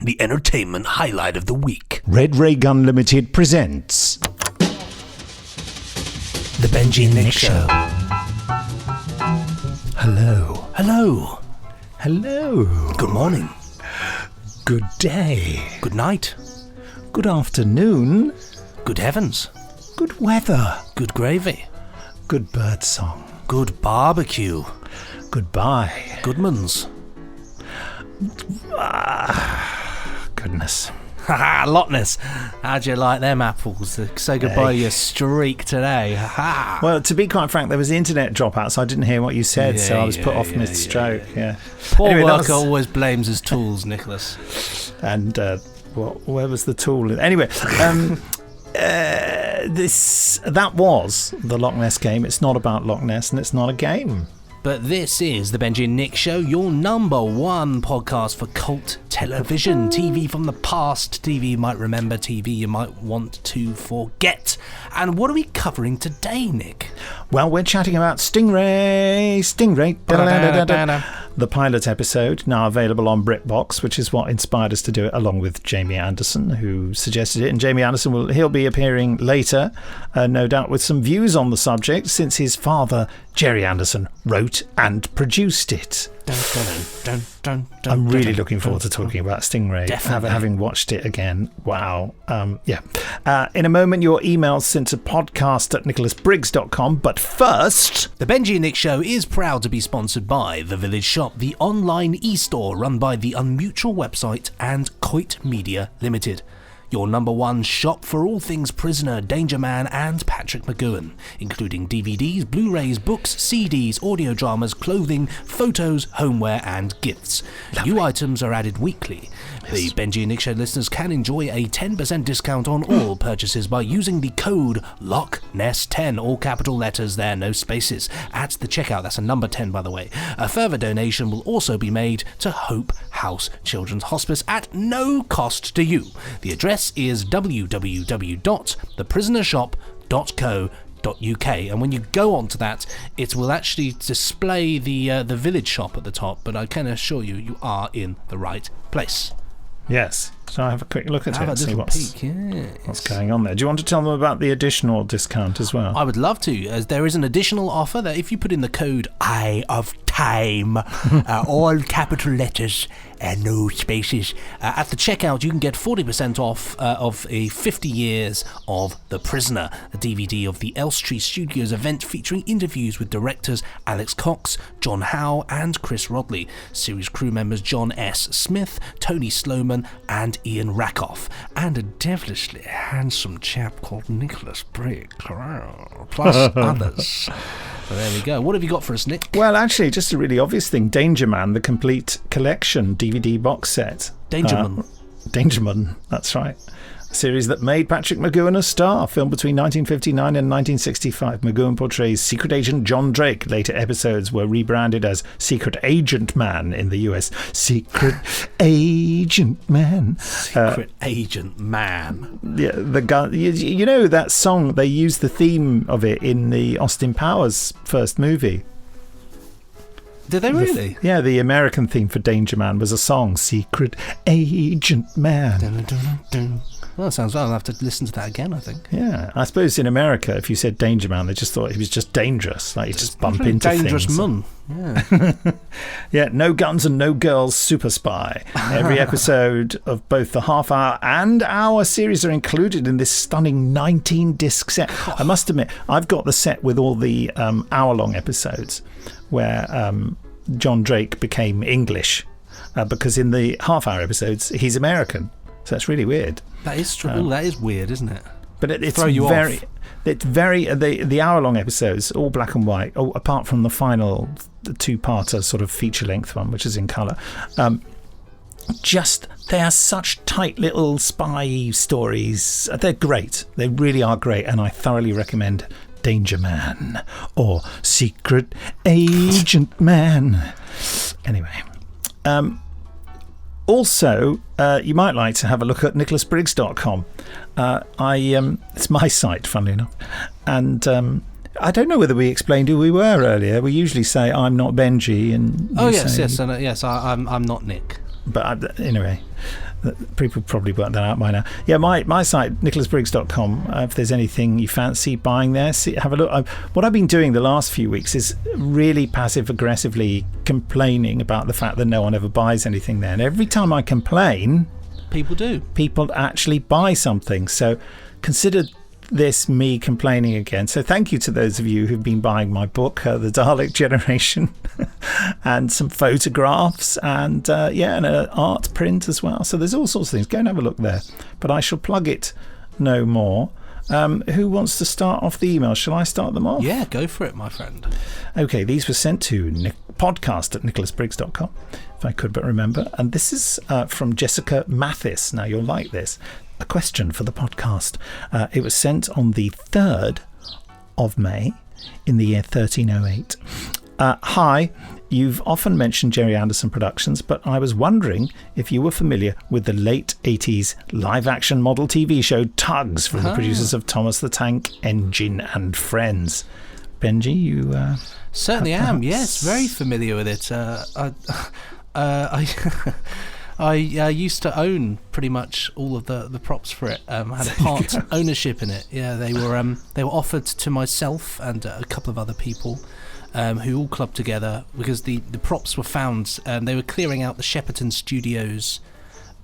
the entertainment highlight of the week. Red Ray Gun Limited presents The Benji and Nick Show. Hello. Hello. Hello. Good morning. Good day. Good night. Good afternoon. Good heavens. Good weather. Good gravy. Good bird song. Good barbecue. Goodbye. Goodmans. Goodness. Haha, Loch Ness. How'd you like them apples? Say goodbye to your streak today. Ha. Well, to be quite frank, there was the internet dropout, so I didn't hear what you said, so I was put off mid-stroke. Yeah. Poor Anyway, worker always blames his tools, Nicholas. And where was the tool? Anyway, that was the Loch Ness game. It's not about Loch Ness, and it's not a game. But this is the Benji and Nick Show, your number one podcast for cult television. TV from the past, TV you might remember, TV you might want to forget. And what are we covering today, Nick? Well, we're chatting about Stingray, the pilot episode, now available on BritBox, which is what inspired us to do it, along with Jamie Anderson, who suggested it. And Jamie Anderson he'll be appearing later, no doubt with some views on the subject, since his father, Jerry Anderson, wrote and produced it. I'm really looking forward to talking about Stingray, having watched it again. Wow. In a moment, your emails sent to podcast@nicholasbriggs.com. But first, the Benji and Nick Show is proud to be sponsored by The Village Shop, the online e-store run by the Unmutual website and Coit Media Limited. Your number one shop for all things Prisoner, Danger Man and Patrick McGoohan, including DVDs, Blu-rays, books, CDs, audio dramas, clothing, photos, homeware and gifts. Lovely. New items are added weekly. Yes. The Benji and Nick Show listeners can enjoy a 10% discount on all purchases by using the code LOCHNESS10, all capital letters there, no spaces, at the checkout. That's a number 10, by the way. A further donation will also be made to Hope House Children's Hospice at no cost to you. The address is www.theprisonershop.co.uk, and when you go onto that, it will actually display the village shop at the top, but I can assure you, you are in the right place. Yes. So I have a quick look at it and see what's going on there. Do you want to tell them about the additional discount as well? I would love to, as there is an additional offer that if you put in the code Eye of Time, all capital letters and no spaces, at the checkout you can get 40% off of a 50 years of The Prisoner, a DVD of the Elstree Studios event featuring interviews with directors Alex Cox, John Howe and Chris Rodley, series crew members John S. Smith, Tony Sloman and Ian Rakoff, and a devilishly handsome chap called Nicholas Briggs, plus others. So there we go. What have you got for us, Nick? Well, actually, just a really obvious thing. Danger Man, the complete collection DVD box set. Dangerman, that's right. A series that made Patrick McGoohan a star. Filmed between 1959 and 1965. McGoohan portrays Secret Agent John Drake. Later episodes were rebranded as Secret Agent Man in the US. Secret Agent Man. Secret Agent Man. Yeah, the gun. You know that song? They used the theme of it in the Austin Powers first movie. Did they really? The American theme for Danger Man was a song, Secret Agent Man. Dun, dun, dun, dun. Well, sounds well. I'll have to listen to that again, I think. Yeah, I suppose in America, if you said Danger Man, they just thought he was just dangerous. Like, you just bump into dangerous things. Mun. Yeah. Yeah, no guns and no girls, super spy. Every episode of both the half-hour and hour series are included in this stunning 19-disc set. I must admit, I've got the set with all the hour-long episodes where John Drake became English because in the half-hour episodes, he's American. So that's really weird. That is true. That is weird, isn't it? But it's very the hour-long episodes, all black and white, apart from the final two-parter sort of feature-length one, which is in colour. They are such tight little spy stories. They're great. They really are great, and I thoroughly recommend Danger Man or Secret Agent Man. Anyway. Also, you might like to have a look at nicholasbriggs.com. It's my site, funnily enough. And I don't know whether we explained who we were earlier. We usually say, I'm not Benji. And yes, I'm not Nick. But anyway, People probably worked that out by now. Yeah, my site, nicholasbriggs.com. If there's anything you fancy buying there, have a look. What I've been doing the last few weeks is really passive-aggressively complaining about the fact that no one ever buys anything there. And every time I complain... People actually buy something. So consider this me complaining again. So thank you to those of you who've been buying my book, The Dalek Generation, and some photographs and an art print as well. So there's all sorts of things. Go and have a look there. But I shall plug it no more. Who wants to start off the email? Shall I start them off? Yeah, go for it, my friend. Okay, these were sent to podcast@nicholasbriggs.com, if I could but remember. And this is from Jessica Mathis. Now, you'll like this. A question for the podcast. It was sent on the 3rd of May in the year 1308. Hi, you've often mentioned Jerry Anderson Productions, but I was wondering if you were familiar with the late 80s live-action model TV show Tugs from the producers of Thomas the Tank Engine and Friends. Benji, you... Certainly am, yes, very familiar with it. I used to own pretty much all of the props for it. Had a part ownership in it. Yeah, they were offered to myself and a couple of other people who all clubbed together because the props were found. They were clearing out the Shepperton Studios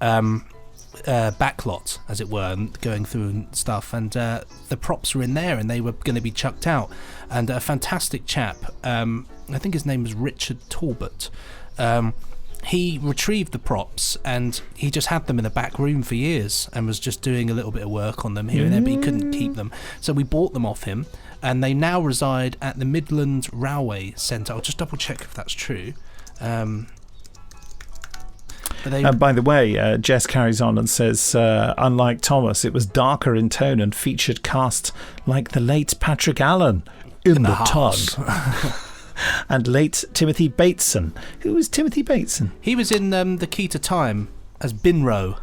backlot, as it were, and going through and stuff. And the props were in there, and they were going to be chucked out. And a fantastic chap, I think his name was Richard Talbot. He retrieved the props and he just had them in the back room for years and was just doing a little bit of work on them here and there, but he couldn't keep them. So we bought them off him, and they now reside at the Midland Railway Centre. I'll just double check if that's true. By the way, Jess carries on and says, unlike Thomas, it was darker in tone and featured cast like the late Patrick Allen in the Tug. And late Timothy Bateson. Who was Timothy Bateson? He was in The Key to Time as Binro.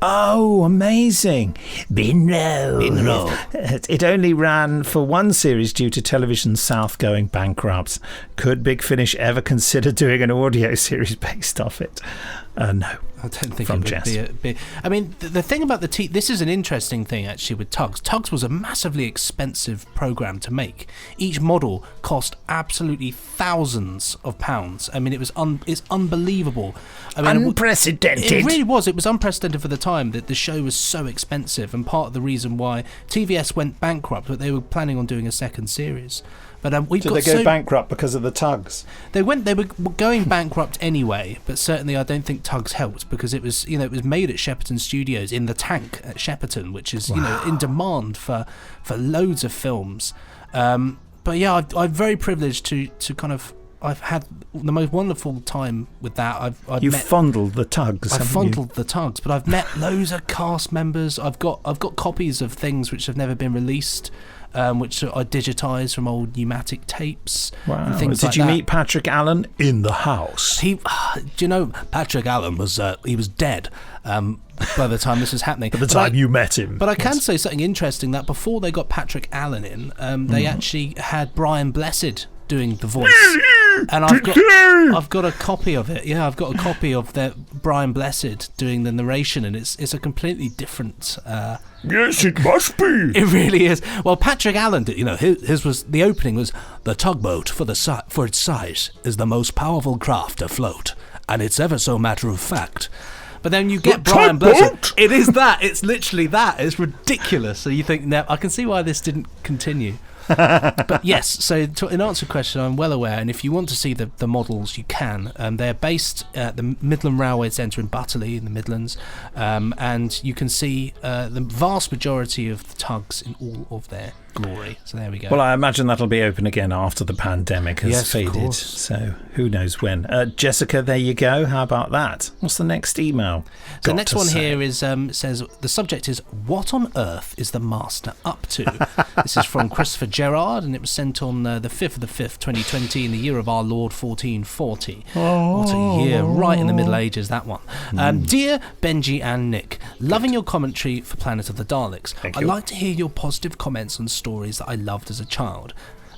Oh, amazing. Binro. It only ran for one series due to Television South going bankrupt. Could Big Finish ever consider doing an audio series based off it? No. I don't think it would be. I mean, the thing about this is an interesting thing actually with Tugs. Tugs was a massively expensive program to make. Each model cost absolutely thousands of pounds. I mean, it's unbelievable. I mean, unprecedented. It really was. It was unprecedented for the time that the show was so expensive, and part of the reason why TVS went bankrupt, but they were planning on doing a second series. But Did they go bankrupt because of the Tugs? They were going bankrupt anyway, but certainly I don't think Tugs helped because it was made at Shepperton Studios in the tank at Shepperton, which is in demand for loads of films. But yeah, I'm very privileged to kind of. I've had the most wonderful time with that. You've fondled the Tugs. I've fondled the Tugs, but I've met loads of cast members. I've got copies of things which have never been released. Which I digitised from old pneumatic tapes. Wow. And things Did you meet Patrick Allen in the house? Patrick Allen was dead by the time this was happening. At the time you met him. But I can say something interesting, that before they got Patrick Allen in, they actually had Brian Blessed doing the voice. And I've got a copy of it. Yeah, I've got a copy of Brian Blessed doing the narration, and it's a completely different. Yes, it must be. It really is. Well, Patrick Allen did. His was the opening was the tugboat for its size is the most powerful craft afloat, and it's ever so matter of fact. But then you get Brian Blessed. It is that. It's literally that. It's ridiculous. So you think, no, I can see why this didn't continue. But yes, so in answer to the question, I'm well aware, and if you want to see the models, you can. They're based at the Midland Railway Centre in Butterley in the Midlands, and you can see the vast majority of the Tugs in all of their glory. So there we go. Well, I imagine that'll be open again after the pandemic has faded, so who knows when. Jessica, there you go. How about that? What's the next email? So the next one here is says the subject is, what on earth is the Master up to? This is from Christopher Gerard, and it was sent on the 5th of the 5th 2020 in the year of our Lord 1440. What a year, right in the Middle Ages, that one. Dear Benji and Nick, loving your commentary for Planet of the Daleks. I'd like to hear your positive comments on stories that I loved as a child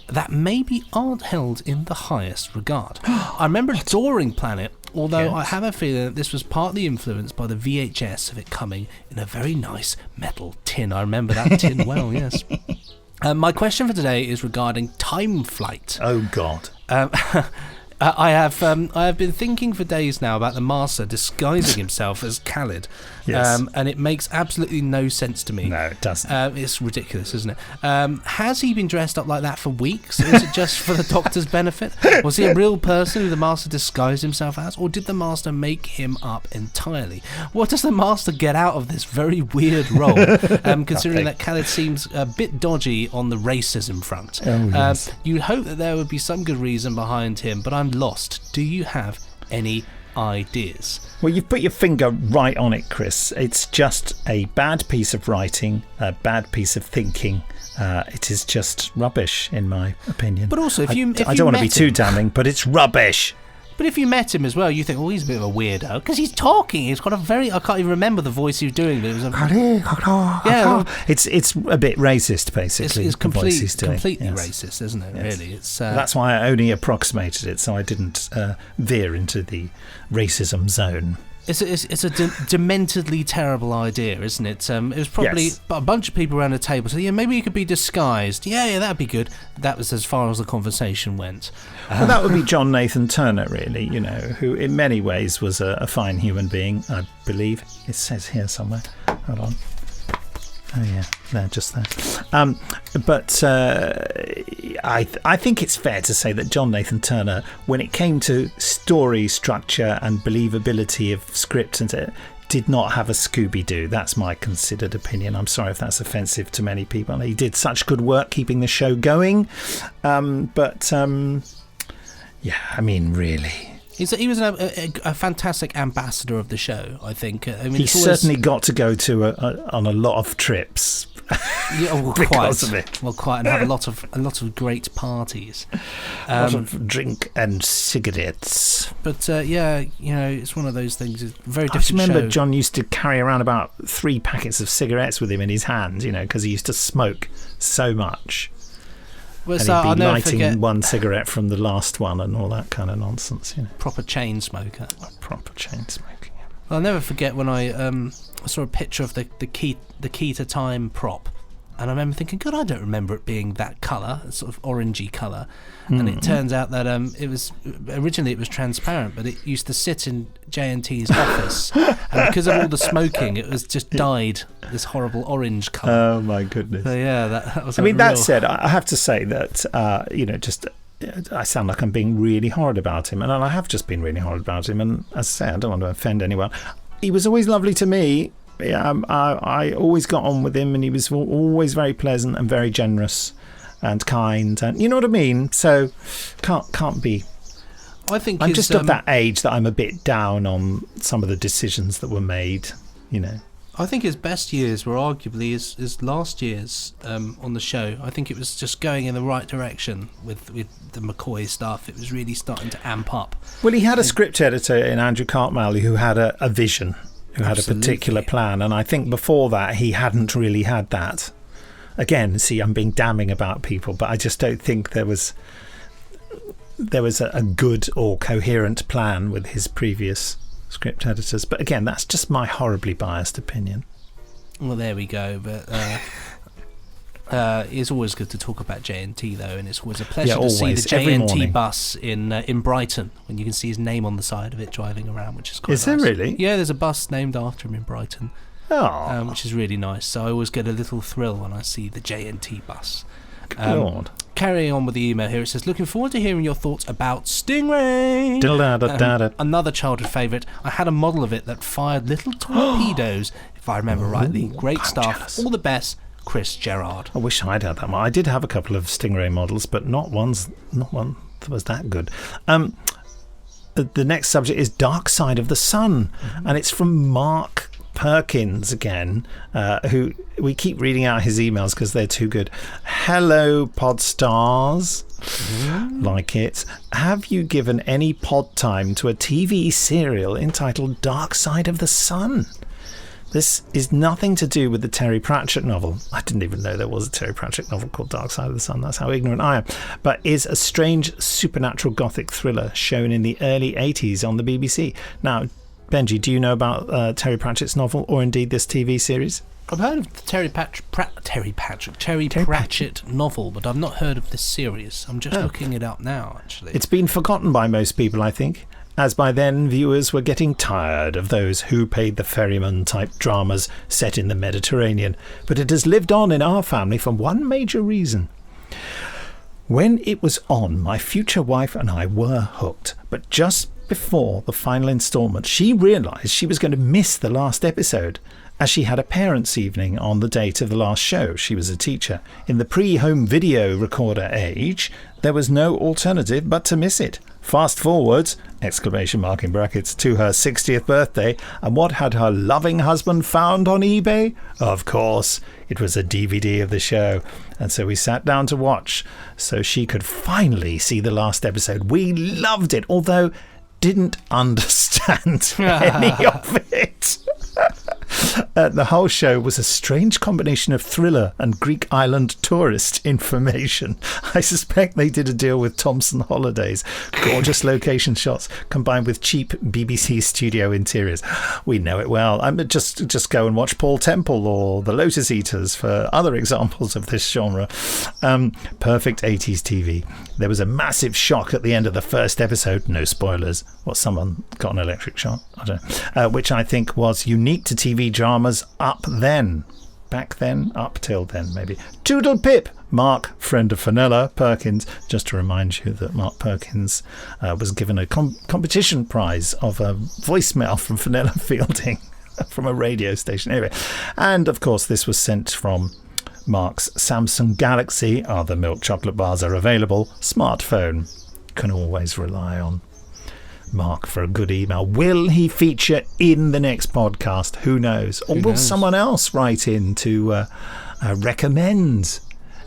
that maybe aren't held in the highest regard. I remember adoring Planet Although Yes. I have a feeling that this was partly influenced by the VHS of it coming in a very nice metal tin. I remember that tin well, yes. My question for today is regarding time flight. Oh, God. I have been thinking for days now about the Master disguising himself as Khaled, Yes. and it makes absolutely no sense to me. No, it doesn't. It's ridiculous, isn't it? Has he been dressed up like that for weeks? Is it just for the Doctor's benefit? Was he a real person who the Master disguised himself as, or did the Master make him up entirely? What does the Master get out of this very weird role, considering that Khaled seems a bit dodgy on the racism front? Oh, yes. You'd hope that there would be some good reason behind him, but I'm lost. Do you have any ideas? Well, you've put your finger right on it, Chris. It's just a bad piece of writing, a bad piece of thinking. It is just rubbish, in my opinion. But also, if you I don't want to be too damning, but it's rubbish. But if you met him as well, you think, oh, he's a bit of a weirdo. Because he's talking. He's got a very... I can't even remember the voice he was doing. But it was a... Yeah, It's a bit racist, basically. It's the voice he's doing. completely Yes. racist, isn't it, Yes. really? It's That's why I only approximated it, so I didn't veer into the racism zone. It's a dementedly terrible idea, isn't it? It was probably Yes. a bunch of people around a table. So yeah, maybe you could be disguised. Yeah, that'd be good. That was as far as the conversation went. Well, that would be John Nathan Turner, really, who in many ways was a fine human being, I believe. It says here somewhere. Hold on. Oh, yeah, there, just there. But I think it's fair to say that John Nathan Turner, when it came to story structure and believability of script, did not have a Scooby-Doo. That's my considered opinion. I'm sorry if that's offensive to many people. He did such good work keeping the show going. Yeah, I mean, really. He was a fantastic ambassador of the show, I think. I mean, He certainly got to go on a lot of trips. Yeah, well, because quite, of it. Well, quite, and have a lot of great parties. A lot of drink and cigarettes. But yeah, it's one of those things. It's a very I just different remember show. John used to carry around about 3 packets of cigarettes with him in his hand, because he used to smoke so much. Well, And so I'll he'd be never lighting forget one cigarette from the last one and all that kind of nonsense. proper chain smoker. Proper chain smoking. Well, I'll never forget when I saw a picture of the key to time prop, and I remember thinking, God, I don't remember it being that colour, sort of orangey colour. And it turns out that it was originally transparent, but it used to sit in JNT's office, and because of all the smoking, it was just dyed this horrible orange colour. Oh my goodness. So yeah, that was. That said, I have to say that I sound like I'm being really horrid about him, and I have just been really horrid about him. And as I say, I don't want to offend anyone. He was always lovely to me. I always got on with him, and he was always very pleasant and very generous and kind, and you know what I mean. So can't be. I think I'm just of that age that I'm a bit down on some of the decisions that were made. I think his best years were arguably his last years on the show. I think it was just going in the right direction with the McCoy stuff. It was really starting to amp up. Well, he had a script editor in Andrew Cartmile who had a vision, who had a particular plan, and I think before that he hadn't really had that. Again, see, I'm being damning about people, but I just don't think there was a good or coherent plan with his previous script editors. But again, that's just my horribly biased opinion. Well, there we go. But it's always good to talk about JNT, though, and it's always a pleasure to see the JNT bus in Brighton, when you can see his name on the side of it driving around, which is quite nice. Is there really? Yeah, there's a bus named after him in Brighton. Which is really nice. So I always get a little thrill when I see the JNT bus. Carrying on with the email here, it says, looking forward to hearing your thoughts about Stingray. Another childhood favourite. I had a model of it that fired little torpedoes, if I remember rightly. Great stuff. Jealous. All the best, Chris Gerard. I wish I'd had that one. I did have a couple of Stingray models, but not one that was that good. The next subject is Dark Side of the Sun, and it's from Mark Perkins again, who we keep reading out his emails because they're too good. Hello, Podstars. Like it. Have you given any pod time to a TV serial entitled Dark Side of the Sun? This is nothing to do with the Terry Pratchett novel. I didn't even know there was a Terry Pratchett novel called Dark Side of the Sun. That's how ignorant I am. But is a strange supernatural gothic thriller shown in the early 80s on the BBC. Now, Benji, do you know about Terry Pratchett's novel or indeed this TV series? I've heard of the Terry Pratchett novel, but I've not heard of this series. I'm just looking it up now, actually. It's been forgotten by most people, I think, as by then viewers were getting tired of those Who Paid the Ferryman type dramas set in the Mediterranean. But it has lived on in our family for one major reason. When it was on, my future wife and I were hooked, but just before the final instalment, she realised she was going to miss the last episode, as she had a parents' evening on the date of the last show. She was a teacher. In the pre-home video recorder age, there was no alternative but to miss it. Fast forwards, exclamation mark in brackets, to her 60th birthday, and what had her loving husband found on eBay? Of course, it was a DVD of the show. And so we sat down to watch, so she could finally see the last episode. We loved it, although didn't understand any of it. The whole show was a strange combination of thriller and Greek island tourist information. I suspect they did a deal with Thomson Holidays. Gorgeous location shots combined with cheap BBC studio interiors. We know it well. Just go and watch Paul Temple or The Lotus Eaters for other examples of this genre. Perfect 80s TV. There was a massive shock at the end of the first episode. No spoilers. What, someone got an electric shock? I don't know. Which I think was unique to TV dramas up then. Back then, up till then, maybe. Toodle pip! Mark, friend of Fenella Perkins. Just to remind you that Mark Perkins was given a competition prize of a voicemail from Fenella Fielding from a radio station. Anyway, and of course, this was sent from Mark's Samsung Galaxy. Other milk chocolate bars are available. Smartphone. Can always rely on Mark for a good email. Will he feature in the next podcast? Who knows? Or will someone else write in to recommend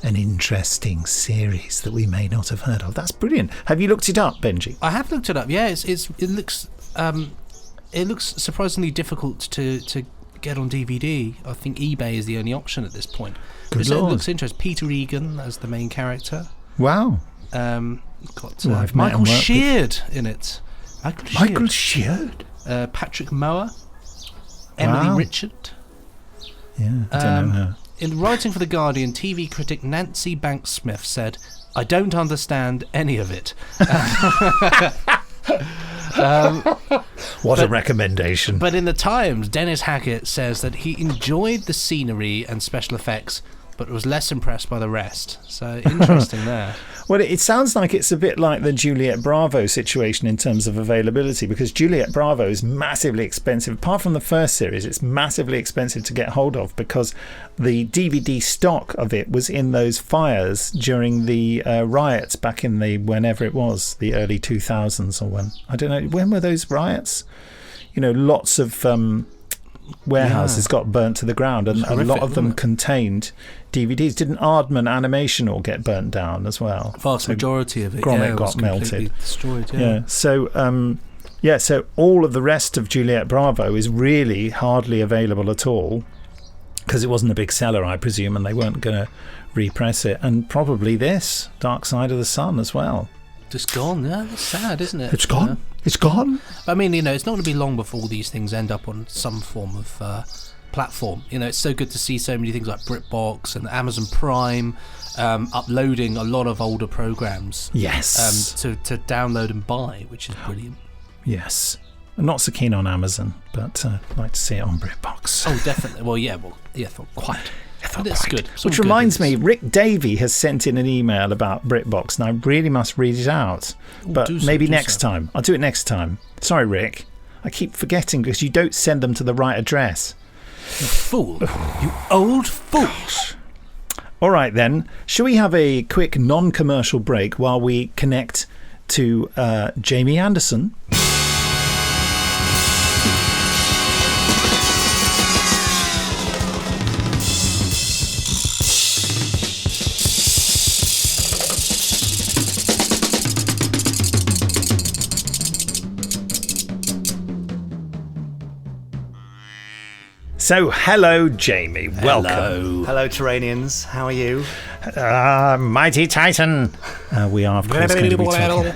an interesting series that we may not have heard of? That's brilliant. Have you looked it up, Benji? I have looked it up. Yeah, it looks surprisingly difficult to get on DVD. I think eBay is the only option at this point. Good It Lord. looks interesting. Peter Egan as the main character. Wow. Got I've met Michael and worked Sheard in it. Michael Sheard? Patrick Mower. Emily Wow. Richard. Yeah, I don't know her. In writing for The Guardian, TV critic Nancy Banks-Smith said, "I don't understand any of it." What a recommendation. But in The Times, Dennis Hackett says that he enjoyed the scenery and special effects, but was less impressed by the rest. So interesting there. Well, it sounds like it's a bit like the Juliet Bravo situation in terms of availability, because Juliet Bravo is massively expensive. Apart from the first series, it's massively expensive to get hold of because the DVD stock of it was in those fires during the riots back in the whenever it was, the early 2000s or when. I don't know. When were those riots? You know, lots of warehouses got burnt to the ground, and a lot of them contained DVDs. Didn't Aardman Animation all get burnt down as well? Vast majority of it, Grommet was got melted. Destroyed, So all of the rest of Juliet Bravo is really hardly available at all because it wasn't a big seller, I presume, and they weren't going to repress it. And probably this Dark Side of the Sun as well. Just gone. Yeah, that's sad, isn't it? It's gone. It's gone. I mean, it's not going to be long before these things end up on some form of platform. It's so good to see so many things like BritBox and Amazon Prime uploading a lot of older programs. Yes. To download and buy, which is brilliant. Yes. I'm not so keen on Amazon, but I'd like to see it on BritBox. Oh, definitely. Quite. That's good. Which reminds me, Rick Davey has sent in an email about BritBox, and I really must read it out. But maybe next time. I'll do it next time. Sorry, Rick. I keep forgetting because you don't send them to the right address. You fool. You old fool. All right, then. Shall we have a quick non-commercial break while we connect to Jamie Anderson? So, hello, Jamie. Welcome. Hello, Terranians. How are you? Mighty Titan. We are, of course, going to be talking.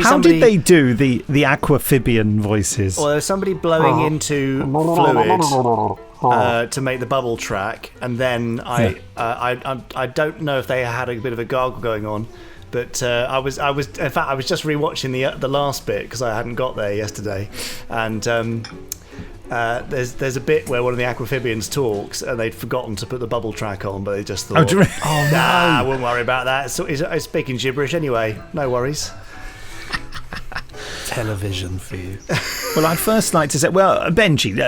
How somebody... did they do the aquaphibian voices? Well, there's somebody blowing into fluid to make the bubble track, and then I don't know if they had a bit of a gargle going on. But I was in fact I was just rewatching the last bit because I hadn't got there yesterday, and there's a bit where one of the aquaphibians talks and they'd forgotten to put the bubble track on, but they just thought, oh no, I wouldn't worry about that. So it's speaking gibberish anyway. No worries. Television for you. Well, I'd first like to say, Benji,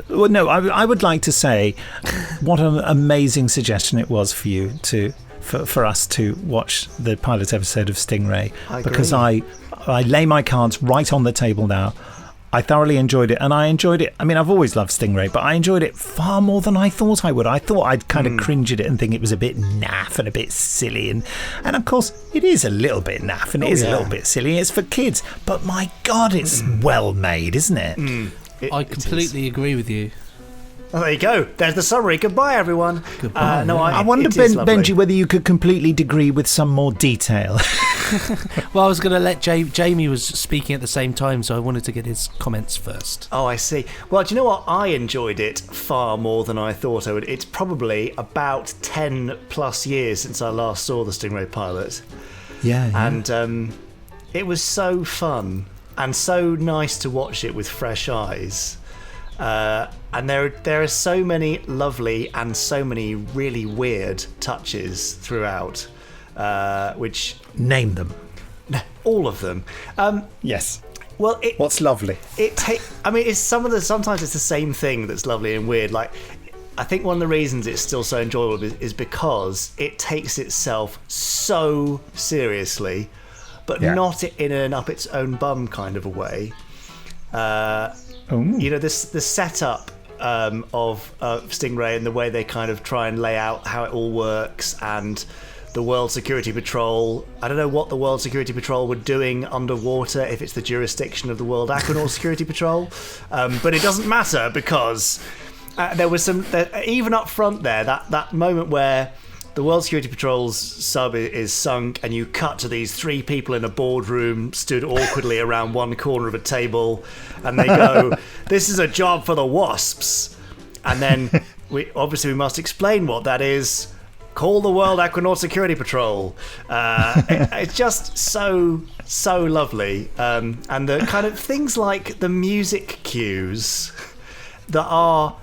I would like to say what an amazing suggestion it was for you for us to watch the pilot episode of Stingray, because I lay my cards right on the table now. I thoroughly enjoyed it, and I enjoyed it. I mean, I've always loved Stingray, but I enjoyed it far more than I thought I would. I thought I'd kind of cringe at it and think it was a bit naff and a bit silly, and of course it is a little bit naff and it is a little bit silly. It's for kids, but my God, it's well made, isn't it? I completely agree with you. Oh, there you go. There's the summary. Goodbye, everyone. Goodbye. I wonder, Benji, whether you could completely agree with some more detail. Well, I was going to let Jamie was speaking at the same time, so I wanted to get his comments first. Oh, I see. Well, do you know what? I enjoyed it far more than I thought I would. It's probably about 10 plus years since I last saw the Stingray pilot. Yeah. And it was so fun and so nice to watch it with fresh eyes. And there are so many lovely and so many really weird touches throughout, which... Name them. All of them. Yes. Well, what's lovely? Sometimes it's the same thing that's lovely and weird. Like, I think one of the reasons it's still so enjoyable is because it takes itself so seriously, but not in an up its own bum kind of a way. You know, the setup of Stingray and the way they kind of try and lay out how it all works, and the World Security Patrol. I don't know what the World Security Patrol were doing underwater, if it's the jurisdiction of the World Aquanaut Security Patrol, but it doesn't matter, because there was even up front there, that moment where the World Security Patrol's sub is sunk, and you cut to these three people in a boardroom stood awkwardly around one corner of a table, and they go, "This is a job for the wasps." And then we must explain what that is. Call the World Aquanaut Security Patrol. It's just so lovely. And the kind of things like the music cues that are...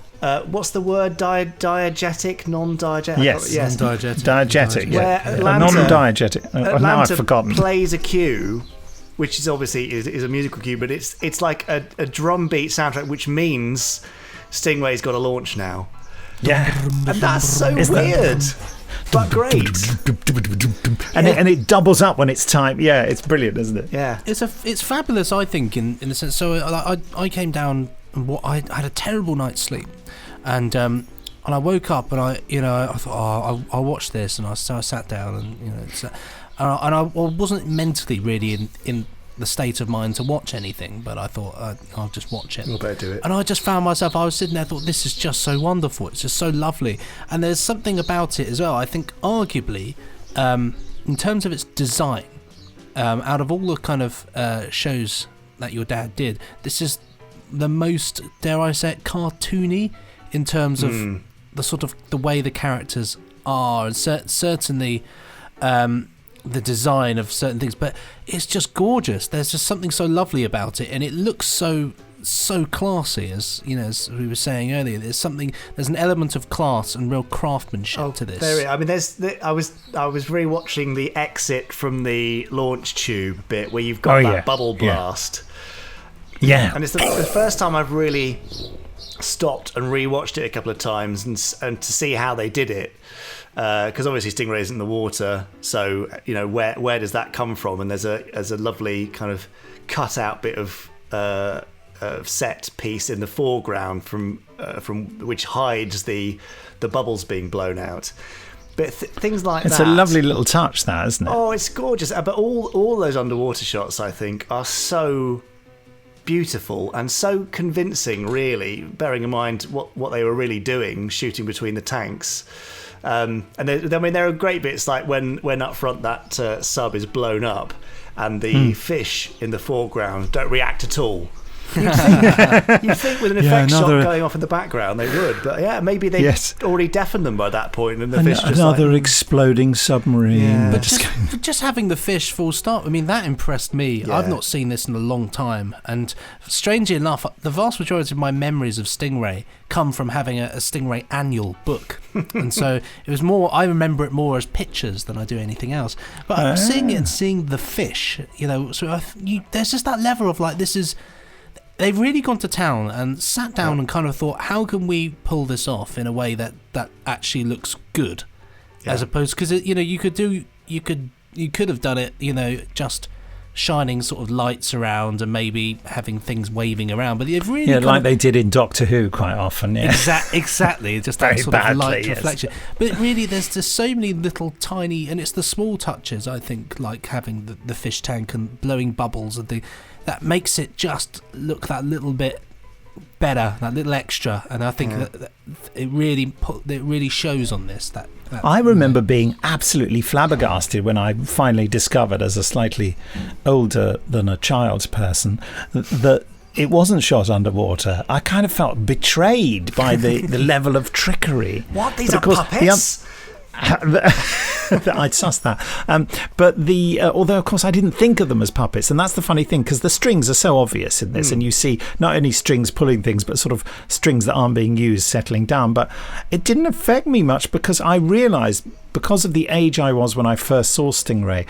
what's the word? Diegetic? Non-diegetic? Yes. Non-diegetic. Diegetic, yeah. Atlanta, non-diegetic. Now I've forgotten. Plays a cue, which is obviously is a musical cue, but it's like a drum beat soundtrack, which means Stingray's got a launch now. Yeah. And that's so weird. But great. And it doubles up when it's time. Yeah, it's brilliant, isn't it? Yeah. It's fabulous, I think, in the sense. So I came down and I had a terrible night's sleep, and I woke up and I thought, I'll watch this, and so I sat down and I wasn't mentally really in the state of mind to watch anything, but I thought I'll just watch it. We'll better do it. And I just found myself, I was sitting there, thought, this is just so wonderful, it's just so lovely, and there's something about it as well. I think arguably, in terms of its design, out of all the kind of shows that your dad did, this is the most, dare I say it, cartoony in terms of the sort of the way the characters are, and certainly the design of certain things, but it's just gorgeous. There's just something so lovely about it, and it looks so classy, as you know, as we were saying earlier. There's an element of class and real craftsmanship to this. I mean, I was rewatching the exit from the launch tube bit where you've got that bubble blast. Yeah, and it's the first time I've really stopped and rewatched it a couple of times and to see how they did it. Because obviously Stingray isn't in the water, so you know where does that come from? And there's a lovely kind of cut out bit of set piece in the foreground from which hides the bubbles being blown out. But things like it's a lovely little touch, that, isn't it? Oh, it's gorgeous. But all those underwater shots, I think, are so beautiful and so convincing, really, bearing in mind what they were really doing, shooting between the tanks. And there are great bits like when up front that sub is blown up and the fish in the foreground don't react at all. You'd think with an effect shot going off in the background they would, but yeah, maybe they already deafened them by that point, and the fish just another exploding submarine. Yeah. But just having the fish full stop, I mean, that impressed me. Yeah. I've not seen this in a long time, and strangely enough, the vast majority of my memories of Stingray come from having a Stingray annual book, and so it was more. I remember it more as pictures than I do anything else. But seeing it and seeing the fish, so there's just that level of like, this is. They've really gone to town and sat down and kind of thought, how can we pull this off in a way that actually looks good, as opposed, because you could have done it, just shining sort of lights around and maybe having things waving around, but they've really like they did in Doctor Who quite often. Yeah, exactly, just that sort of light reflection. But really, there's just so many little tiny, and it's the small touches, I think, like having the fish tank and blowing bubbles and that makes it just look that little bit better, that little extra, and I think that it really shows on this. That I remember being absolutely flabbergasted when I finally discovered, as a slightly older than a child person, that it wasn't shot underwater. I kind of felt betrayed by the level of trickery. What? These are puppets? I'd suss that. But although of course I didn't think of them as puppets, and that's the funny thing, because the strings are so obvious in this, and you see not only strings pulling things, but sort of strings that aren't being used settling down. But it didn't affect me much, because I realised, because of the age I was when I first saw Stingray,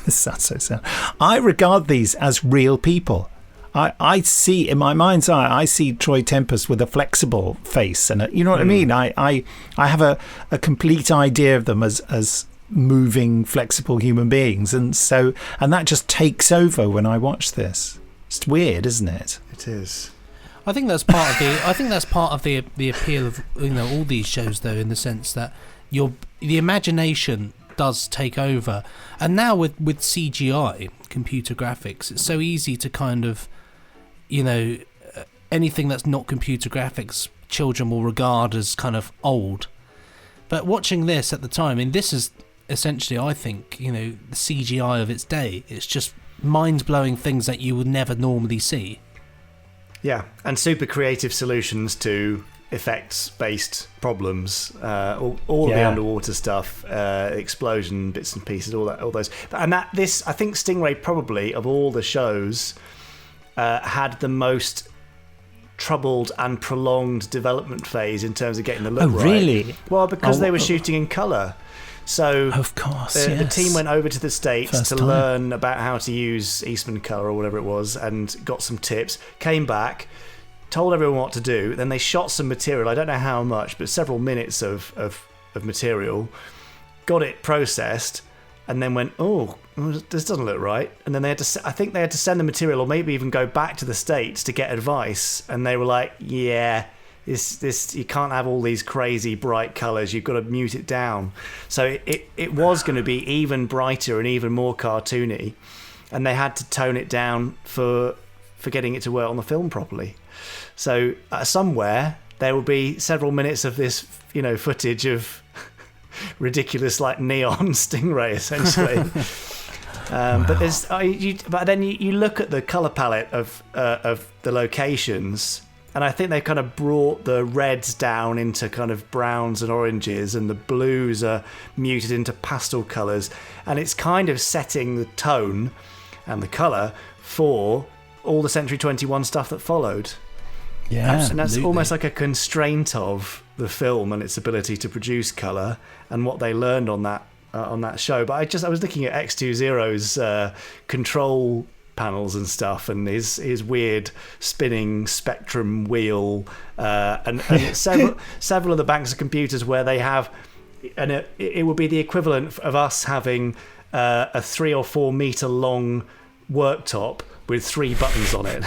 this sounds so sad, I regard these as real people. I see, in my mind's eye, I see Troy Tempest with a flexible face, and you know what I mean. I have a complete idea of them as moving, flexible human beings, and that just takes over when I watch this. It's weird, isn't it? It is. I think that's part of the appeal of all these shows, though, in the sense that the imagination does take over, and now with CGI, computer graphics, it's so easy to kind of anything that's not computer graphics, children will regard as kind of old. But watching this at the time, and this is essentially, I think, the CGI of its day. It's just mind-blowing things that you would never normally see. Yeah, and super creative solutions to effects-based problems. All of the underwater stuff, explosion bits and pieces, all those. And I think Stingray probably, of all the shows, had the most troubled and prolonged development phase in terms of getting the look right. Oh, really? Well, because they were shooting in colour. So of course, the team went over to the States to learn about how to use Eastman colour or whatever it was, and got some tips, came back, told everyone what to do, then they shot some material, I don't know how much, but several minutes of material, got it processed, and then went, this doesn't look right. And then they had to send the material, or maybe even go back to the States to get advice. And they were like, this you can't have all these crazy bright colours. You've got to mute it down. So it was going to be even brighter and even more cartoony. And they had to tone it down for getting it to work on the film properly. So somewhere there will be several minutes of this, footage of ridiculous, like, neon Stingray, essentially. Wow. But then you look at the color palette of the locations, and I think they kind of brought the reds down into kind of browns and oranges, and the blues are muted into pastel colors, and it's kind of setting the tone and the color for all the Century 21 stuff that followed. Yeah, and absolutely. that's almost like a constraint of the film and its ability to produce color, and what they learned on that show. But I was looking at X20's control panels and stuff, and his weird spinning spectrum wheel, and several of the banks of computers where they have, and it would be the equivalent of us having a 3 or 4 meter long worktop with 3 buttons on it.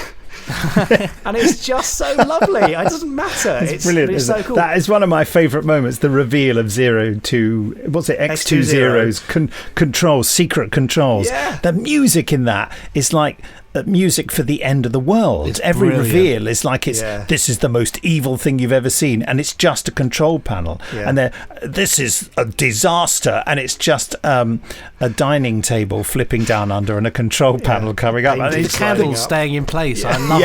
And it's just so lovely. It doesn't matter. It's brilliant. It's so cool. That is one of my favourite moments, the reveal of X20's secret controls. Yeah. The music in that is like music for the end of the world. It's Every brilliant. reveal is like this is the most evil thing you've ever seen, and it's just a control panel. Yeah. And this is a disaster, and it's just a dining table flipping down under and a control panel coming up. And Painted it's The sliding candle's up. staying in place. I love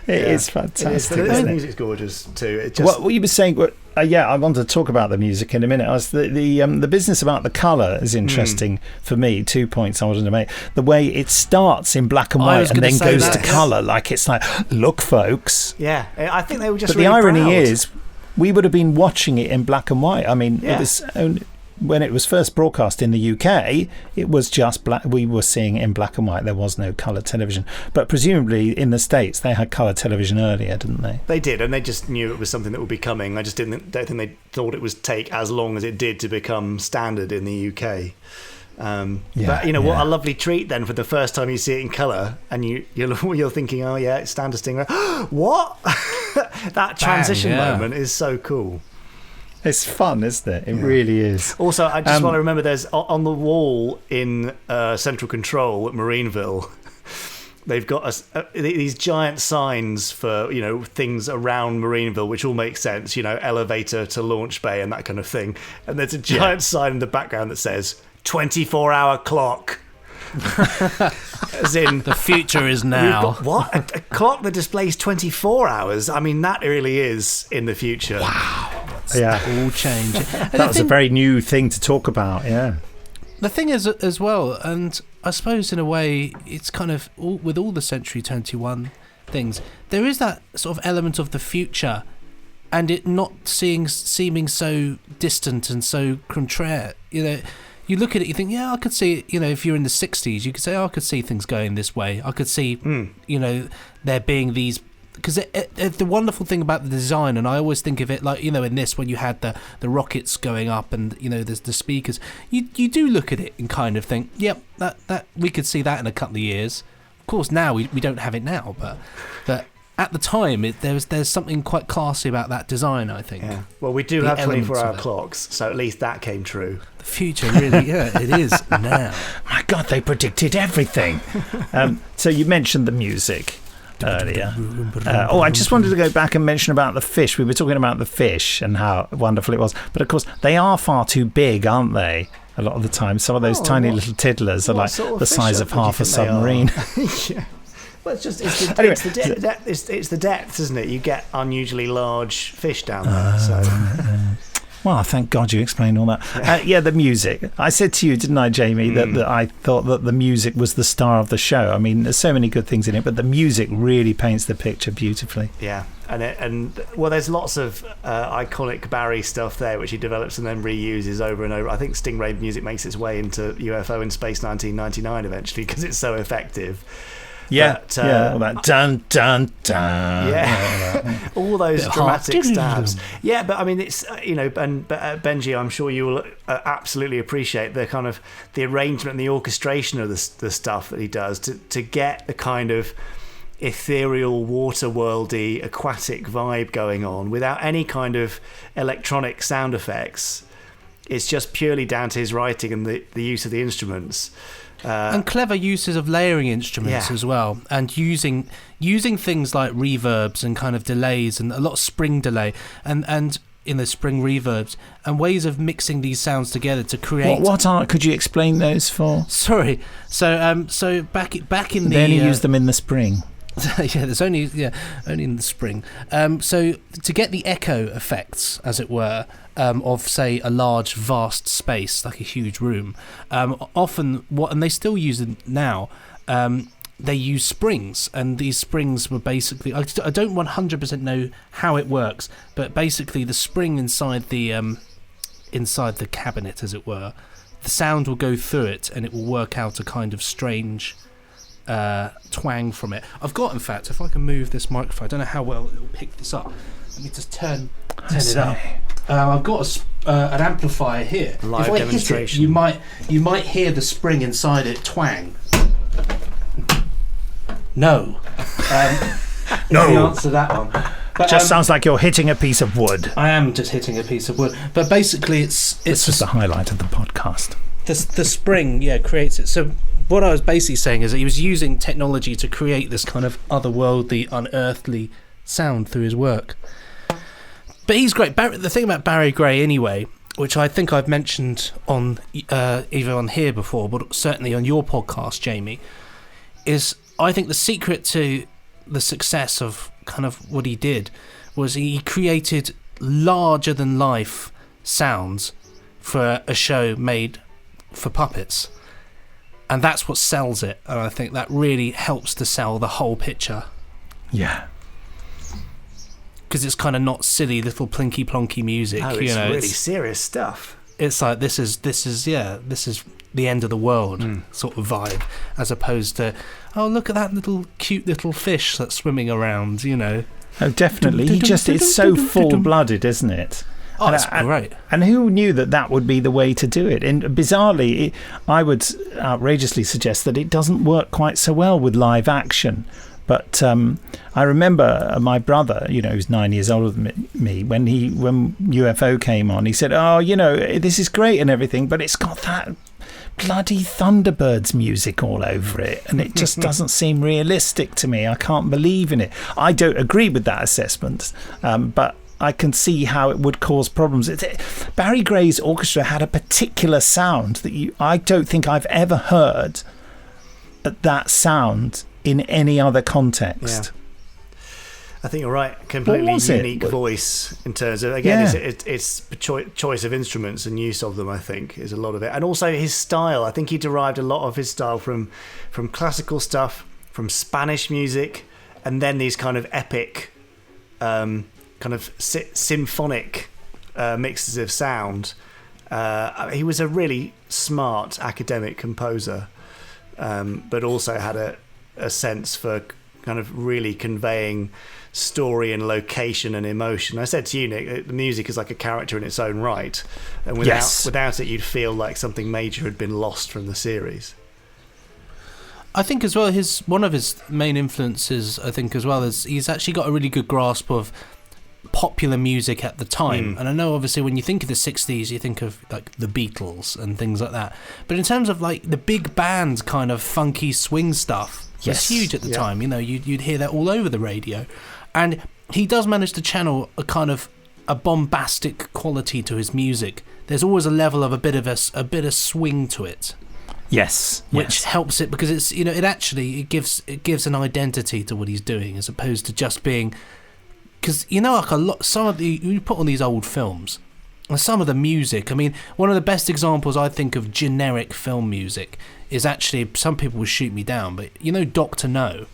it. it is fantastic. The isn't it? music's gorgeous too. It just, What you were saying, I wanted to talk about the music in a minute. The business about the colour is interesting for me. 2 points I wanted to make. The way it starts in black and I white was and gonna then say goes that, to yeah. colour, like it's like, look, folks. yeah, I think they were just. But really the irony proud. is, we would have been watching it in black and white. I mean, Yeah. it was only, when it was first broadcast in the UK, it was just black. We were seeing it in black and white. There was no colour television. But presumably in the States, they had colour television earlier, didn't they? They did, and they just knew it was something that would be coming. I just don't think they thought it would take as long as it did to become standard in the UK. But what a lovely treat then for the first time you see it in colour, and you're thinking, oh yeah, it's standard Stingray. What? That transition yeah. moment is so cool. It's fun, isn't it? It really is. Also, I just want to remember there's on the wall in Central Control at Marineville. They've got these giant signs for things around Marineville, which all make sense. Elevator to launch bay and that kind of thing. And there's a giant sign in the background that says 24-hour clock. As in, The future is we've now. got what? A clock that displays 24 hours? I mean, that really is in the future. Wow. Yeah, All change. that was a very new thing to talk about. Yeah. The thing is, as well, and I suppose in a way, it's kind of with all the Century 21 things, there is that sort of element of the future, and it not seeming so distant and so contraire. You look at it, you think, yeah, I could see it. If you're in the 60s, you could say, oh, I could see things going this way. I could see, there being these. Because the wonderful thing about the design, and I always think of it like, in this, when you had the rockets going up and, there's the speakers, you do look at it and kind of think, yep, that we could see that in a couple of years. Of course, now we don't have it now, but at the time, there's something quite classy about that design, I think. Yeah. Well, we do The have elements 24-hour of it. clocks, so at least that came true. The future, really, yeah, it is now. My God, they predicted everything. So you mentioned the music earlier. I just wanted to go back and mention about the fish. We were talking about the fish and how wonderful it was. But of course, they are far too big, aren't they? A lot of the time. Some of those tiny little tiddlers are like the size of half a submarine. Yeah. Well, it's the depth, isn't it? You get unusually large fish down there. Well, thank God you explained all that. The music. I said to you, didn't I, Jamie, that I thought that the music was the star of the show. I mean, there's so many good things in it, but the music really paints the picture beautifully. Yeah, and there's lots of iconic Barry stuff there, which he develops and then reuses over and over. I think Stingray music makes its way into UFO in Space 1999 eventually because it's so effective. Yeah, but, all that dun dun dun. Yeah, all those Bit of dramatic heart. stabs. Yeah, but I mean, it's Benji, I'm sure you will absolutely appreciate the kind of the arrangement and the orchestration of the stuff that he does to get the kind of ethereal, water worldy, aquatic vibe going on without any kind of electronic sound effects. It's just purely down to his writing and the use of the instruments. And clever uses of layering instruments as well, and using things like reverbs and kind of delays and a lot of spring delay and in the spring reverbs and ways of mixing these sounds together to create. What are? Could you explain those for? Sorry, so back in the. They only use them in the spring. Yeah, there's only in the spring. So to get the echo effects, as it were, of say a large, vast space like a huge room, often and they still use it now. They use springs, and these springs were basically. I don't 100% know how it works, but basically the spring inside the cabinet, as it were, the sound will go through it, and it will work out a kind of strange. Twang from it. I've got, in fact, if I can move this microphone, I don't know how well it will pick this up. Let me just turn it up. I've got an amplifier here. Live if I demonstration. hit it, you might hear the spring inside it twang. No. No. The answer to that one. But, Just sounds like you're hitting a piece of wood. I am just hitting a piece of wood, but basically it's This was the highlight of the podcast. the spring creates it. So what I was basically saying is that he was using technology to create this kind of otherworldly, unearthly sound through his work. But he's great. The thing about Barry Gray, anyway, which I think I've mentioned on either on here before, but certainly on your podcast, Jamie, is I think the secret to the success of kind of what he did was he created larger than life sounds for a show made for puppets, and that's what sells it, and I think that really helps to sell the whole picture. Yeah, because it's kind of not silly little plinky plonky music. Oh, it's really serious stuff. It's like this is the end of the world sort of vibe, as opposed to, oh, look at that little cute little fish that's swimming around, Oh, definitely. It's so full-blooded, isn't it? Oh, that's great. And who knew that would be the way to do it? And bizarrely, I would outrageously suggest that it doesn't work quite so well with live action. But I remember my brother, who's 9 years older than me, when UFO came on, he said, oh, this is great and everything, but it's got that bloody Thunderbirds music all over it, and it just doesn't seem realistic to me. I can't believe in it. I don't agree with that assessment, but I can see how it would cause problems. Barry Gray's orchestra had a particular sound that I don't think I've ever heard that sound in any other context. Yeah. I think you're right. Completely unique voice in terms of, again, it's choice of instruments and use of them, I think, is a lot of it. And also his style. I think he derived a lot of his style from classical stuff, from Spanish music, and then these kind of epic, kind of symphonic mixes of sound. He was a really smart academic composer, but also had a sense for kind of really conveying story and location and emotion. I said to you, Nick, the music is like a character in its own right, and without it, you'd feel like something major had been lost from the series. I think as well, one of his main influences, I think as well, is he's actually got a really good grasp of popular music at the time. And I know obviously when you think of the 60s, you think of like the Beatles and things like that, but in terms of like the big band kind of funky swing stuff, was huge at the time. You'd hear that all over the radio, and he does manage to channel a kind of a bombastic quality to his music. There's always a level of a bit of swing to it. Yes, which helps it, because it's it gives an identity to what he's doing, as opposed to just being, because like some of the, you put on these old films and some of the music, I mean, one of the best examples I think of generic film music is actually, some people will shoot me down, but Dr. No.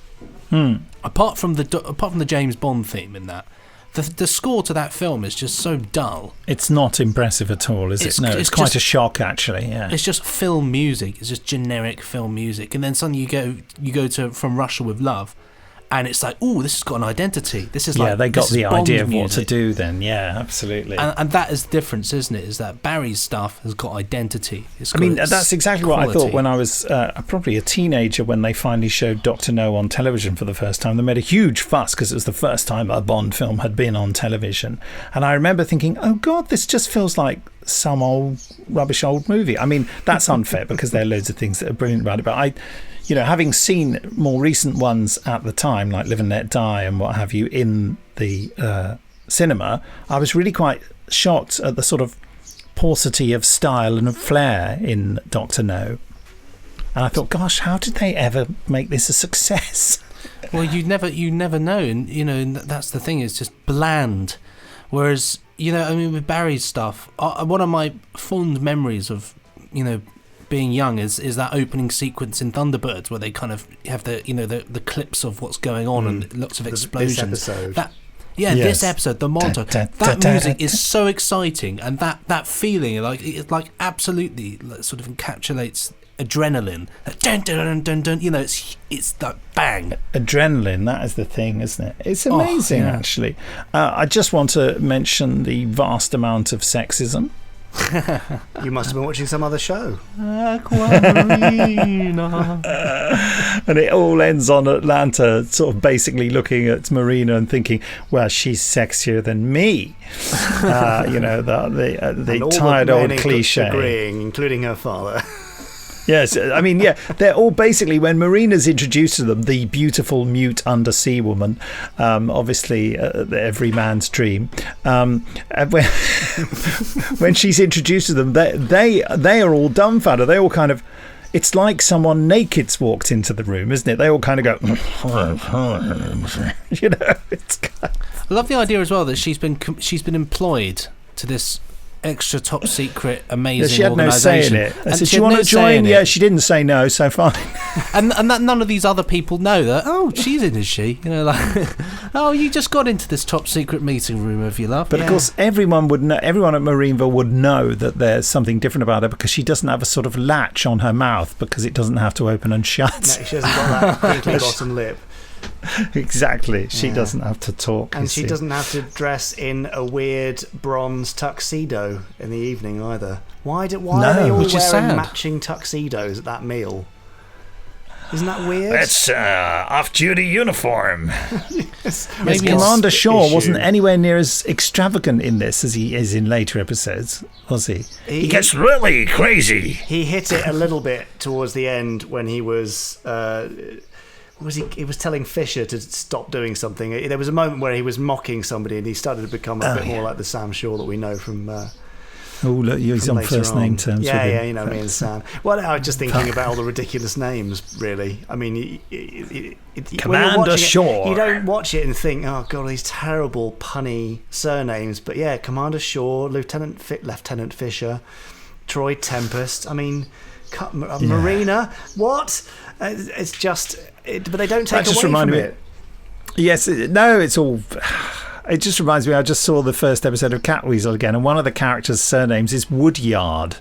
Apart from the James Bond theme in that, the score to that film is just so dull. It's not impressive at all, is it? No, it's quite a shock, actually. Yeah, it's just film music. It's just generic film music, and then suddenly you go to From Russia with Love, and it's like, oh, this has got an identity. This is they got the idea of what to do then. Yeah, absolutely. And that is the difference, isn't it? Is that Barry's stuff has got identity. That's exactly what I thought when I was probably a teenager, when they finally showed Dr. No on television for the first time. They made a huge fuss because it was the first time a Bond film had been on television. And I remember thinking, oh, God, this just feels like some rubbish old movie. I mean, that's unfair because there are loads of things that are brilliant about it. But having seen more recent ones at the time, like Live and Let Die and what have you, in the cinema, I was really quite shocked at the sort of paucity of style and of flair in Dr. No. And I thought, gosh, how did they ever make this a success? Well, you never know, and that's the thing. It's just bland. Whereas, with Barry's stuff, one of my fond memories of, being young is that opening sequence in Thunderbirds, where they kind of have the clips of what's going on and lots of explosions. This episode. This episode, the montage. That music is so exciting, and that feeling, it absolutely sort of encapsulates adrenaline. Dun, dun, dun, dun, dun, it's like bang. Adrenaline, that is the thing, isn't it? It's amazing, actually. I just want to mention the vast amount of sexism. You must have been watching some other show. And it all ends on Atlanta sort of basically looking at Marina and thinking, well, she's sexier than me. The tired old cliche. Agreeing, including her father. Yes, I mean, yeah, they're all basically, when Marina's introduced to them, the beautiful mute undersea woman, obviously every man's dream. And when she's introduced to them, they are all dumbfounded. They all kind of, it's like someone naked's walked into the room, isn't it? They all kind of go, you know. It's kind of... I love the idea as well that she's been employed to this extra top secret amazing she had no say in it. I said, "Do you want to join?" Yeah, she didn't say no, so fine. and that none of these other people know that. Oh, she's in, is she? You know, like, oh, you just got into this top secret meeting room of your love. But of course, everyone would know. Everyone at Marineville would know that there's something different about her because she doesn't have a sort of latch on her mouth because it doesn't have to open and shut. No, she hasn't got that crinkly bottom lip. Exactly. She doesn't have to talk. And she doesn't have to dress in a weird bronze tuxedo in the evening either. Why are they all wearing matching tuxedos at that meal? Isn't that weird? It's off-duty uniform. Yes. Maybe Commander Shaw wasn't anywhere near as extravagant in this as he is in later episodes, was he? He gets really crazy. He hit it a little bit towards the end when he was... he was telling Fisher to stop doing something. There was a moment where he was mocking somebody and he started to become a bit more like the Sam Shaw that we know from... look, he's on first name terms with him. Yeah, you know, me and Sam. Well, I was just thinking about all the ridiculous names, really. I mean... Commander Shaw. You don't watch it and think, oh, God, these terrible, punny surnames. But yeah, Commander Shaw, Lieutenant Fisher, Troy Tempest. I mean... Marina, what? It's just, but they don't take away from it. Yes, it's all. It just reminds me. I just saw the first episode of Catweasel again, and one of the characters' surnames is Woodyard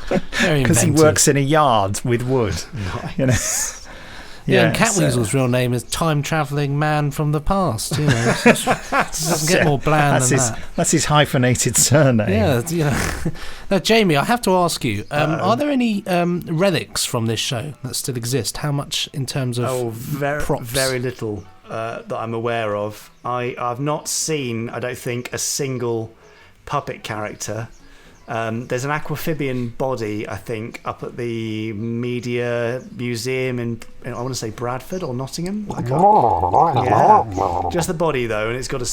because he works in a yard with wood. Nice. You know. Yeah, and Catweasel's real name is Time Travelling Man from the Past. You know, it doesn't get more bland than that. That's his hyphenated surname. Yeah, you know. Now, Jamie, I have to ask you: are there any relics from this show that still exist? How much in terms of props? Very little that I'm aware of. I've not seen, I don't think, a single puppet character. There's an aquamphibian body, I think, up at the Media Museum in I want to say Bradford or Nottingham. Yeah. Just the body though, and it's got a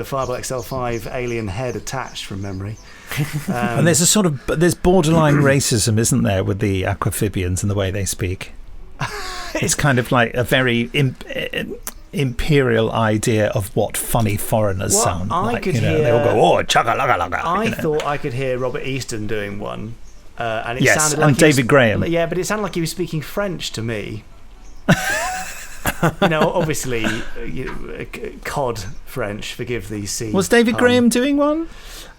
Fireball XL5 alien head attached from memory. And there's there's borderline racism, isn't there, with the aquamphibians and the way they speak? It's kind of like a very imperial idea of what funny foreigners sound like. They all go, oh, chugga lugga lugga. I thought I could hear Robert Easton doing one, and it sounded like David Graham. Yeah, but it sounded like he was speaking French to me. Obviously, cod French. Forgive the sea. Was David Graham doing one?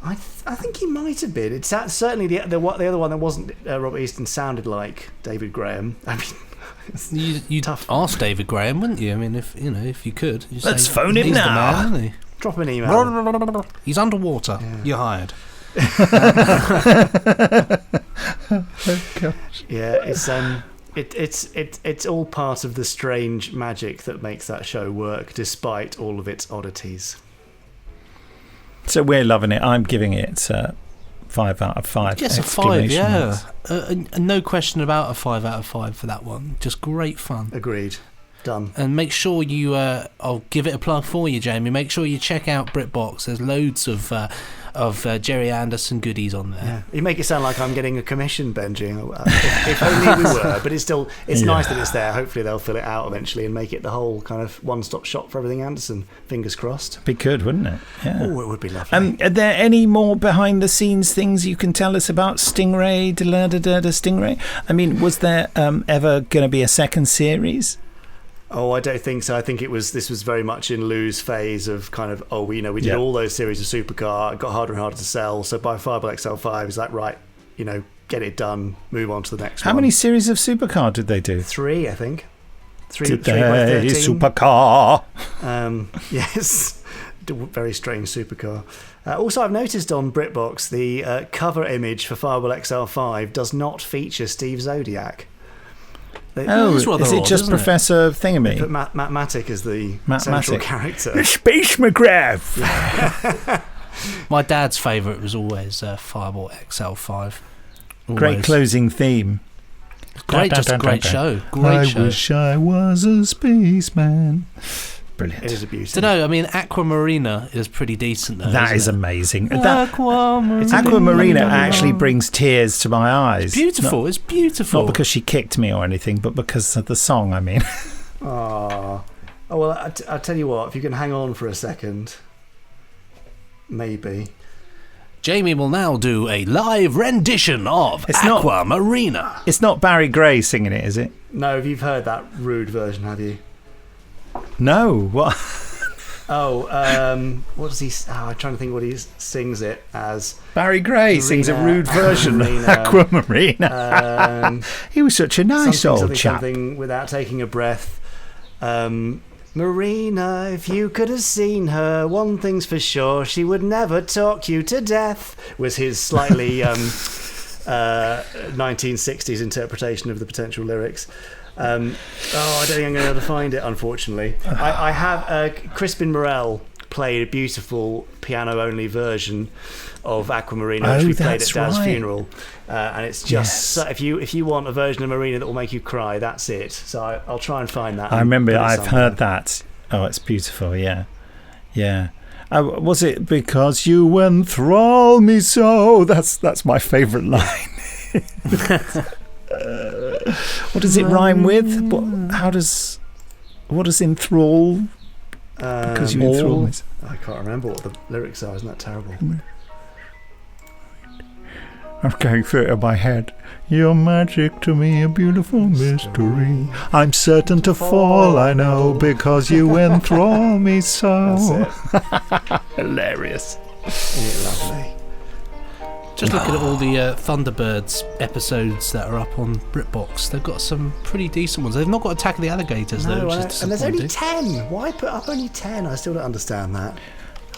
I think he might have been. It's certainly the other one that wasn't Robert Easton sounded like David Graham. I mean. You'd ask David Graham, wouldn't you? I mean, if you could. Let's phone him now. The man, isn't he? Drop him an email. He's underwater. Yeah. You're hired. Oh, gosh. Yeah, it's all part of the strange magic that makes that show work, despite all of its oddities. So we're loving it. I'm giving it 5 out of 5. Yes, a 5. Yeah, no question about a 5 out of 5 for that one. Just great fun. Agreed. Done. And make sure you, I'll give it a plug for you, Jamie. Make sure you check out BritBox. There's loads of Jerry Anderson goodies on there. Yeah. You make it sound like I'm getting a commission, Benji. If only we were, but it's nice that it's there. Hopefully they'll fill it out eventually and make it the whole kind of one-stop shop for everything Anderson. Fingers crossed. Be good, wouldn't it? Yeah. Oh, it would be lovely. Are there any more behind-the-scenes things you can tell us about Stingray? Stingray? I mean, was there ever going to be a second series? Oh, I don't think so. I think this was very much in Lou's phase of kind of, we did all those series of Supercar. It got harder and harder to sell. So by Fireball XL5, it's like, right, get it done, move on to the next one. How many series of Supercar did they do? 3, I think. 3 Today, by 13. Supercar. Yes. Very strange Supercar. Also, I've noticed on BritBox, the cover image for Fireball XL5 does not feature Steve Zodiac. Is it just Professor Thingamy? But Matt Matic is the central character. The Space McGrath. My dad's favourite was always Fireball XL5. Great almost. closing theme. Great, just a great show. Great show. I wish I was a spaceman. Brilliant. It is a beauty. Don't know. I mean, Aquamarina is pretty decent though. That is isn't it? amazing. Aquamarina. Aquamarina actually brings tears to my eyes. Beautiful. It's beautiful. Not because she kicked me or anything, but because of the song, I mean. Oh well, I'll tell you what. If you can hang on for a second, maybe. Jamie will now do a live rendition of Aquamarina. It's not Barry Gray singing it, is it? No, you've heard that rude version, have you? No. What? What does he? I'm trying to think what he sings it as. Barry Gray sings a rude version of Aquamarina. He was such a nice old chap. Something without taking a breath. Marina, if you could have seen her, one thing's for sure, she would never talk you to death, was his slightly 1960s interpretation of the potential lyrics. I don't think I'm going to be able to find it, unfortunately. I have Crispin Morel played a beautiful piano-only version of Aquamarina, which we played at Dad's funeral, and it's just so, if you want a version of Marina that will make you cry, that's it. So I'll try and find that. I remember I've heard that. Oh, it's beautiful. Yeah. Was it because you enthrall me so? That's my favourite line. What does it rhyme with? What does enthrall? Because you enthrall me. I can't remember what the lyrics are. Isn't that terrible? I'm going through it in my head. Your magic to me a beautiful mystery. I'm certain to fall, I know, because you enthrall me so. That's it. Hilarious. Isn't it lovely? Just looking at all the Thunderbirds episodes that are up on BritBox, they've got some pretty decent ones. They've not got Attack of the Alligators though, which is and there's only disappointing. 10. Why put up only 10? I still don't understand that.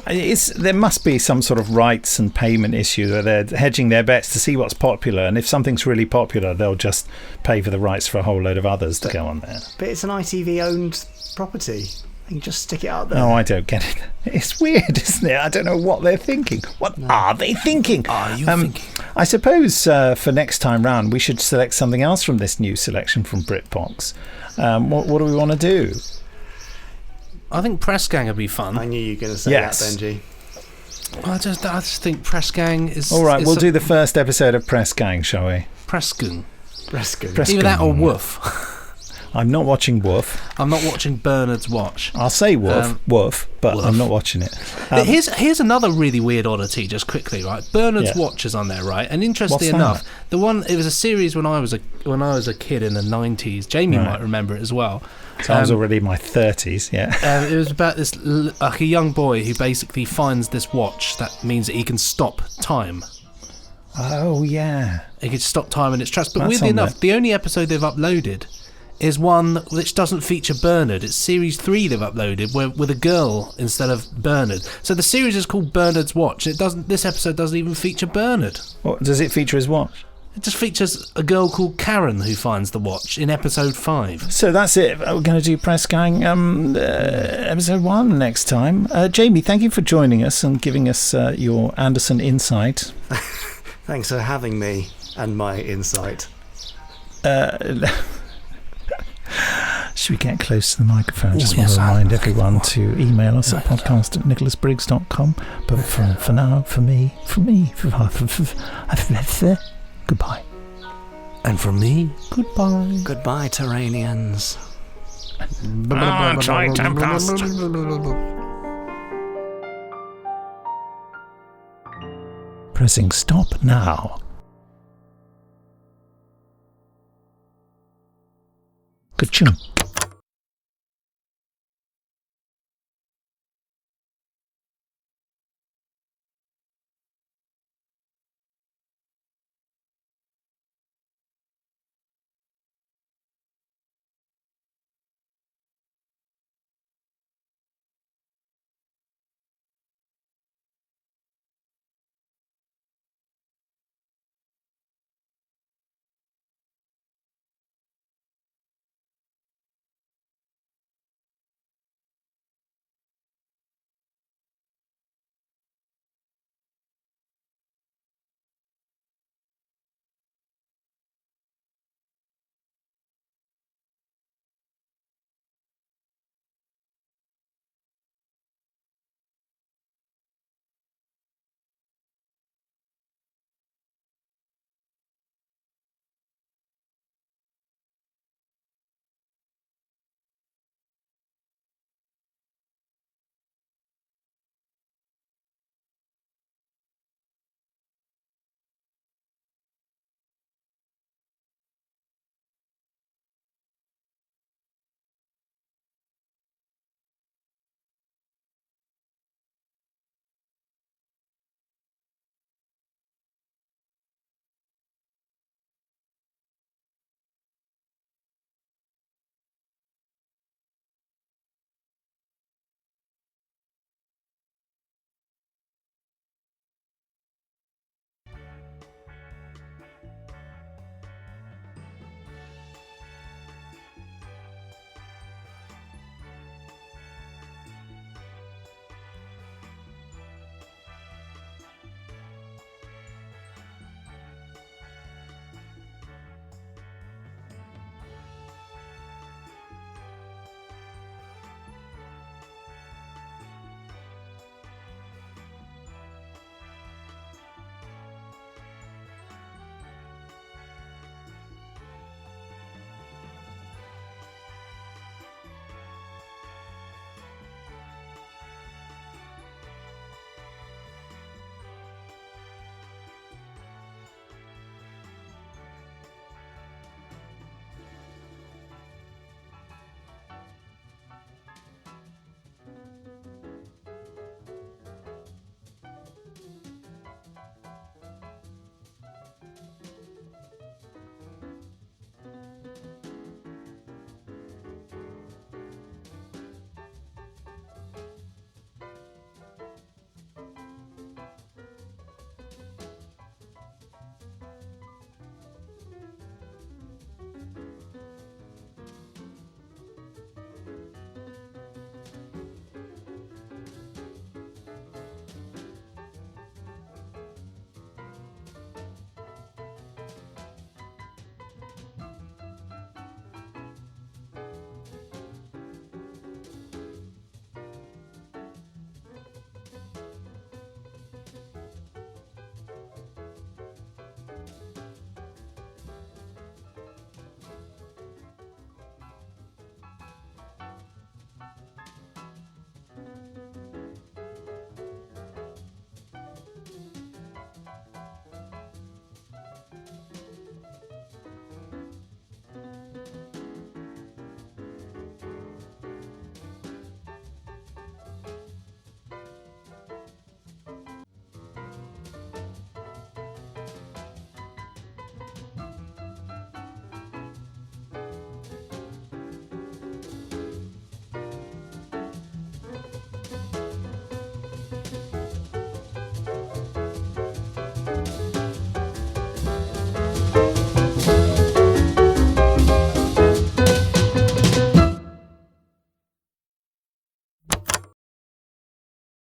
There must be some sort of rights and payment issue where they're hedging their bets to see what's popular, and if something's really popular, they'll just pay for the rights for a whole load of others to go on there. But it's an ITV-owned property. You can just stick it up there. Oh, I don't get it. It's weird, isn't it? I don't know what they're thinking. What are they thinking? Are you thinking? I suppose for next time round, we should select something else from this new selection from BritBox. What do we want to do? I think Press Gang would be fun. I knew you were going to say that, Benji. I just think Press Gang is... All right, we'll do the first episode of Press Gang, shall we? Press Gang. Prescott. Either that or Woof. I'm not watching Woof. I'm not watching Bernard's Watch. I'll say Woof, but Woof. I'm not watching it. Here's another really weird oddity, just quickly, right? Bernard's Watch is on there, right? And interestingly enough, it was a series when I was a kid in the 90s. Jamie might remember it as well. So I was already in my 30s, yeah. It was about this like a young boy who basically finds this watch that means that he can stop time. Oh yeah, he can stop time in its tracks. But That's weirdly on enough, there. the only episode they've uploaded is one which doesn't feature Bernard. It's series 3 they've uploaded with a girl instead of Bernard. So the series is called Bernard's Watch. This episode doesn't even feature Bernard. What, does it feature his watch? It just features a girl called Karen who finds the watch in episode 5. So that's it. We're going to do Press Gang episode 1 next time. Jamie, thank you for joining us and giving us your Anderson insight. Thanks for having me and my insight. Should we get close to the microphone? I just want to remind everyone to email us at podcast@nicholasbriggs.com. But for now, for me, goodbye. And from me, goodbye. Goodbye, Terranians. Try Timecast. Pressing stop now. Ka-chunk.